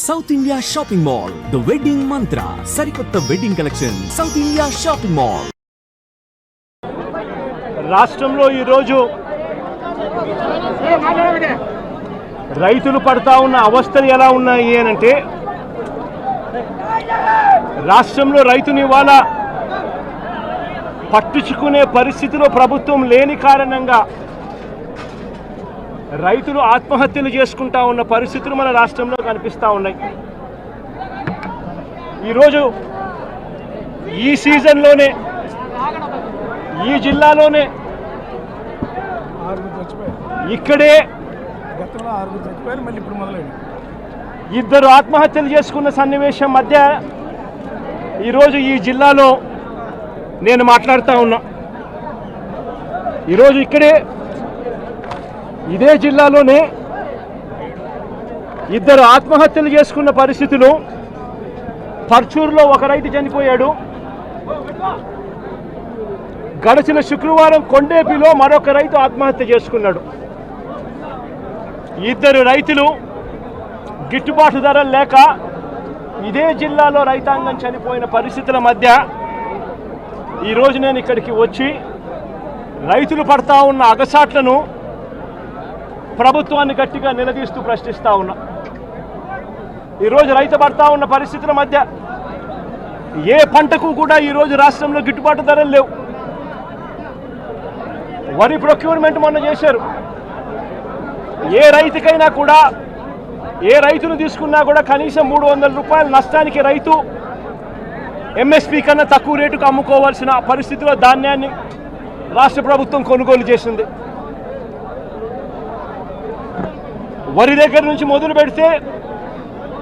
South India shopping mall, the wedding మంత్ర, సరికొత్త wedding collection, south India shopping mall. రాష్ట్రంలో ఈరోజు రైతులు పడతా ఉన్న అవస్థలు ఎలా ఉన్నాయి అనంటే, రాష్ట్రంలో రైతుని ఇవాళ పట్టించుకునే పరిస్థితిలో ప్రభుత్వం లేని కారణంగా రైతులు ఆత్మహత్యలు చేసుకుంటా ఉన్న పరిస్థితులు మన రాష్ట్రంలో కనిపిస్తూ ఉన్నాయి. ఈరోజు ఈ సీజన్లోనే ఈ జిల్లాలోనే ఇక్కడే ఇద్దరు ఆత్మహత్యలు చేసుకున్న సన్నివేశం మధ్య ఈరోజు ఈ జిల్లాలో నేను మాట్లాడుతూ ఉన్నా. ఈరోజు ఇక్కడే ఇదే జిల్లాలోనే ఇద్దరు ఆత్మహత్యలు చేసుకున్న పరిస్థితులు. పర్చూరులో ఒక రైతు చనిపోయాడు. గడిచిన శుక్రవారం కొండేపిలో మరొక రైతు ఆత్మహత్య చేసుకున్నాడు. ఇద్దరు రైతులు గిట్టుబాటు ధరలు లేక ఇదే జిల్లాలో రైతాంగం చనిపోయిన పరిస్థితుల మధ్య ఈరోజు నేను ఇక్కడికి వచ్చి రైతులు పడతా ఉన్న అగసాట్లను ప్రభుత్వాన్ని గట్టిగా నిలదీస్తూ ప్రశ్నిస్తూ ఉన్నా. ఈరోజు రైతు పడతా ఉన్న పరిస్థితుల మధ్య ఏ పంటకు కూడా ఈరోజు రాష్ట్రంలో గిట్టుబాటు ధరలు లేవు. వరి ప్రొక్యూర్మెంట్ మొన్న చేశారు. ఏ రైతుకైనా కూడా, ఏ రైతును తీసుకున్నా కూడా కనీసం 300 రూపాయల నష్టానికి రైతు ఎంఎస్పీ కన్నా తక్కువ రేటుకు అమ్ముకోవాల్సిన పరిస్థితిలో ధాన్యాన్ని రాష్ట్ర ప్రభుత్వం కొనుగోలు చేసింది. వరి దగ్గర నుంచి మొదలు పెడితే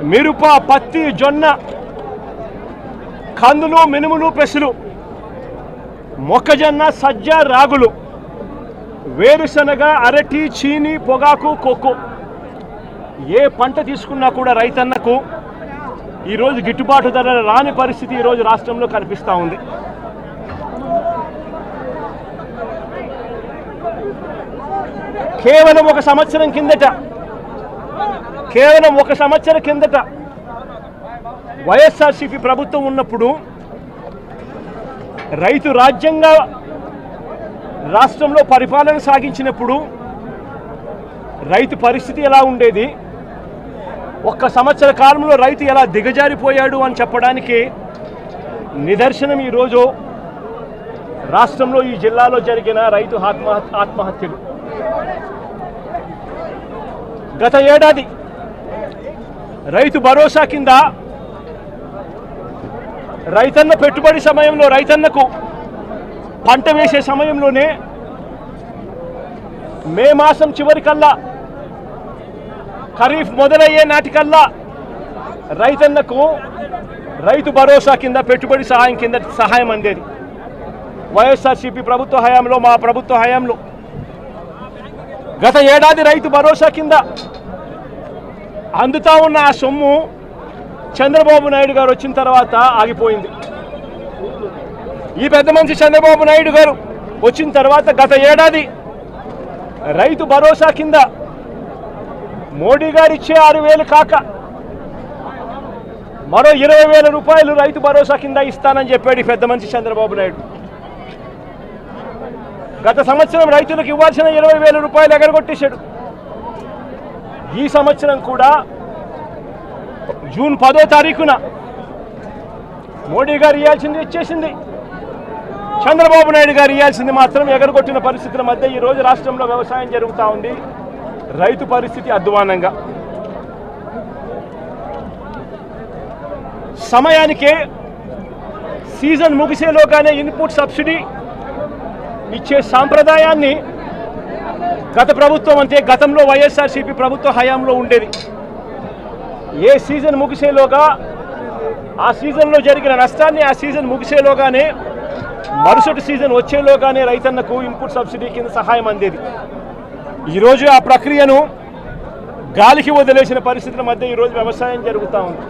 మిరప, పత్తి, జొన్న, కందులు, మినుములు, పెసలు, మొక్కజొన్న, సజ్జ, రాగులు, వేరుశనగ, అరటి, చీని, పొగాకు, కోకో, ఏ పంట తీసుకున్నా కూడా రైతన్నకు ఈరోజు గిట్టుబాటు ధర రాని పరిస్థితి ఈరోజు రాష్ట్రంలో కనిపిస్తూ ఉంది. కేవలం ఒక సంవత్సరం కిందట వైఎస్ఆర్సీపీ ప్రభుత్వం ఉన్నప్పుడు రైతు రాజ్యంగా రాష్ట్రంలో పరిపాలన సాగించినప్పుడు రైతు పరిస్థితి ఎలా ఉండేది, ఒక్క సంవత్సర కాలంలో రైతు ఎలా దిగజారిపోయాడు అని చెప్పడానికి నిదర్శనం ఈరోజు రాష్ట్రంలో ఈ జిల్లాలో జరిగిన రైతు ఆత్మహత్యలు. గత ఏడాది రైతు భరోసా కింద రైతన్న పెట్టుబడి సమయంలో, రైతన్నకు పంట వేసే సమయంలోనే మే మాసం చివరికల్లా, ఖరీఫ్ మొదలయ్యే నాటికల్లా రైతన్నకు రైతు భరోసా కింద పెట్టుబడి సహాయం అందేది. వైఎస్ఆర్సీపీ ప్రభుత్వ హయాంలో, మా ప్రభుత్వ హయాంలో గత ఏడాది రైతు భరోసా కింద అందుతా ఉన్న ఆ సొమ్ము చంద్రబాబు నాయుడు గారు వచ్చిన తర్వాత ఆగిపోయింది. ఈ పెద్ద మనిషి చంద్రబాబు నాయుడు గారు వచ్చిన తర్వాత గత ఏడాది రైతు భరోసా కింద మోడీ గారు ఇచ్చే 6,000 కాక మరో 20,000 రూపాయలు రైతు భరోసా కింద ఇస్తానని చెప్పాడు ఈ పెద్ద మనిషి చంద్రబాబు నాయుడు. గత సంవత్సరం రైతులకు ఇవ్వాల్సిన 20,000 రూపాయలు ఎగరగొట్టేశాడు. ఈ సంవత్సరం కూడా జూన్ 10వ తారీఖున మోడీ గారు ఇవ్వాల్సింది ఇచ్చేసింది, చంద్రబాబు నాయుడు గారు ఇవ్వాల్సింది మాత్రం ఎగరగొట్టిన పరిస్థితుల మధ్య ఈరోజు రాష్ట్రంలో వ్యవసాయం జరుగుతూ ఉంది. రైతు పరిస్థితి అధ్వానంగా. సమయానికే సీజన్ ముగిసేలోగానే ఇన్పుట్ సబ్సిడీ ఇచ్చే సాంప్రదాయాన్ని గత ప్రభుత్వం, అంటే గతంలో వైఎస్ఆర్సీపీ ప్రభుత్వ హయాంలో ఉండేది. ఏ సీజన్ ముగిసేలోగా ఆ సీజన్లో జరిగిన నష్టాన్ని ఆ సీజన్ ముగిసేలోగానే, మరుసటి సీజన్ వచ్చేలోగానే రైతన్నకు ఇన్పుట్ సబ్సిడీ కింద సహాయం అందేది. ఈరోజు ఆ ప్రక్రియను గాలికి వదిలేసిన పరిస్థితుల మధ్య ఈరోజు వ్యవసాయం జరుగుతూ ఉంది.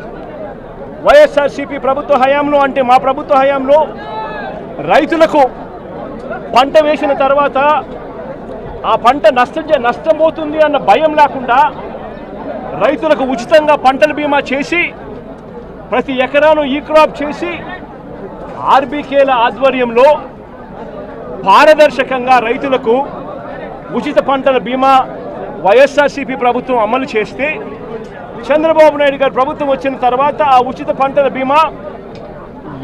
వైఎస్ఆర్సీపీ ప్రభుత్వ హయాంలో, అంటే మా ప్రభుత్వ హయాంలో రైతులకు పంట వేసిన తర్వాత ఆ పంట నష్టం పోతుంది అన్న భయం లేకుండా రైతులకు ఉచితంగా పంటల బీమా చేసి ప్రతి ఎకరాను ఈ క్రాప్ చేసి ఆర్బీకేల ఆధ్వర్యంలో పారదర్శకంగా రైతులకు ఉచిత పంటల బీమా వైఎస్ఆర్సీపీ ప్రభుత్వం అమలు చేస్తే చంద్రబాబు నాయుడు గారి ప్రభుత్వం వచ్చిన తర్వాత ఆ ఉచిత పంటల బీమా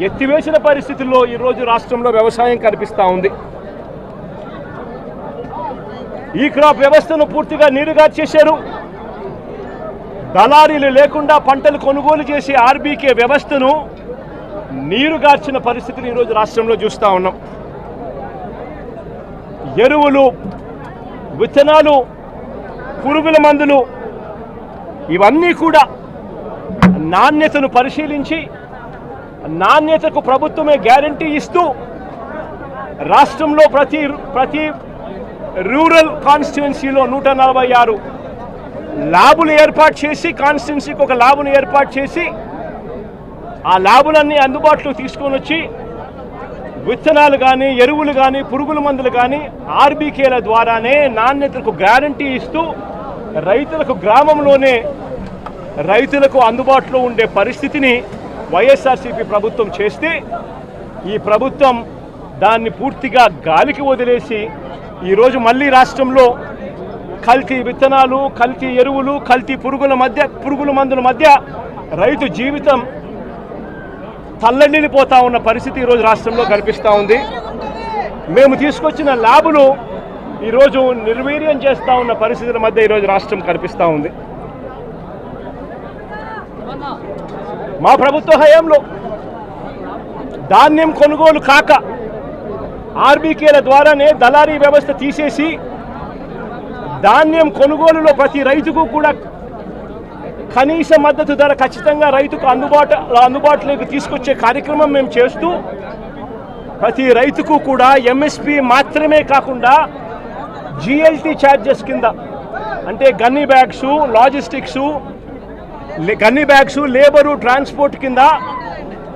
ఎత్తివేసిన పరిస్థితుల్లో ఈరోజు రాష్ట్రంలో వ్యవసాయం కనిపిస్తూ ఉంది. ఈ క్రాప్ వ్యవస్థను పూర్తిగా నీరుగార్చేశారు. దళారీలు లేకుండా పంటలు కొనుగోలు చేసే ఆర్బీకే వ్యవస్థను నీరుగార్చిన పరిస్థితిని ఈరోజు రాష్ట్రంలో చూస్తూ ఉన్నాం. ఎరువులు, విత్తనాలు, పురుగుల మందులు ఇవన్నీ కూడా నాణ్యతను పరిశీలించి నాణ్యతకు ప్రభుత్వమే గ్యారంటీ ఇస్తూ రాష్ట్రంలో ప్రతి రూరల్ కాన్స్టిట్యుయెన్సీలో 146 ల్యాబులు ఏర్పాటు చేసి కాన్స్టిట్యుయెన్సీకి ఒక ల్యాబును ఏర్పాటు చేసి ఆ ల్యాబులన్నీ అందుబాటులో తీసుకొని వచ్చి విత్తనాలు కానీ ఎరువులు కానీ పురుగుల మందులు కానీ ఆర్బీకేల ద్వారానే నాణ్యతకు గ్యారంటీ ఇస్తూ రైతులకు గ్రామంలోనే రైతులకు అందుబాటులో ఉండే పరిస్థితిని వైఎస్ఆర్సీపీ ప్రభుత్వం చేస్తే ఈ ప్రభుత్వం దాన్ని పూర్తిగా గాలికి వదిలేసి ఈరోజు మళ్ళీ రాష్ట్రంలో కల్తీ విత్తనాలు, కల్తీ ఎరువులు, కల్తీ పురుగుల మందుల మధ్య రైతు జీవితం తల్లడిల్లిపోతా ఉన్న పరిస్థితి ఈరోజు రాష్ట్రంలో కనిపిస్తూ ఉంది. మేము తీసుకొచ్చిన ల్యాబులు ఈరోజు నిర్వీర్యం చేస్తూ ఉన్న పరిస్థితుల మధ్య ఈరోజు రాష్ట్రం కనిపిస్తూ ఉంది. మా ప్రభుత్వ హయాంలో ధాన్యం కొనుగోలు కాక ఆర్బీకేల ద్వారానే దళారీ వ్యవస్థ తీసేసి ధాన్యం కొనుగోలులో ప్రతి రైతుకు కూడా కనీస మద్దతు ధర ఖచ్చితంగా రైతుకు అందుబాటులోకి తీసుకొచ్చే కార్యక్రమం మేము చేస్తూ ప్రతి రైతుకు కూడా ఎంఎస్పి మాత్రమే కాకుండా జిఎల్టీ ఛార్జెస్ కింద అంటే gunny bags, logistics, gunny bags, labour, transport కింద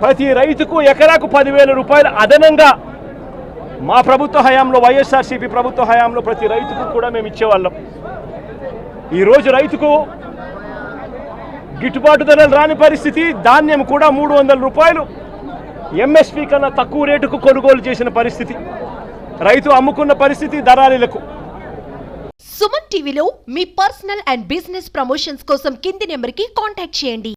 ప్రతి రైతుకు ఎకరాకు 10,000 రూపాయలు అదనంగా మా ప్రభుత్వ హయాంలో వైఎస్ఆర్సీపీ ప్రభుత్వ హయాంలో ప్రతి రైతుకు కూడా మేము ఇచ్చేవాళ్ళం. ఈరోజు రైతుకు గిట్టుబాటు ధరలు రాని పరిస్థితి, ధాన్యం కూడా 300 రూపాయలు ఎంఎస్పీ కన్నా తక్కువ రేటుకు కొనుగోలు చేసిన పరిస్థితి, రైతు అమ్ముకున్న పరిస్థితి దళారీలకు. సుమన్ టీవీలో మీ పర్సనల్ అండ్ బిజినెస్ ప్రమోషన్స్ కోసం కింది నెంబర్కి కాంటాక్ట్ చేయండి.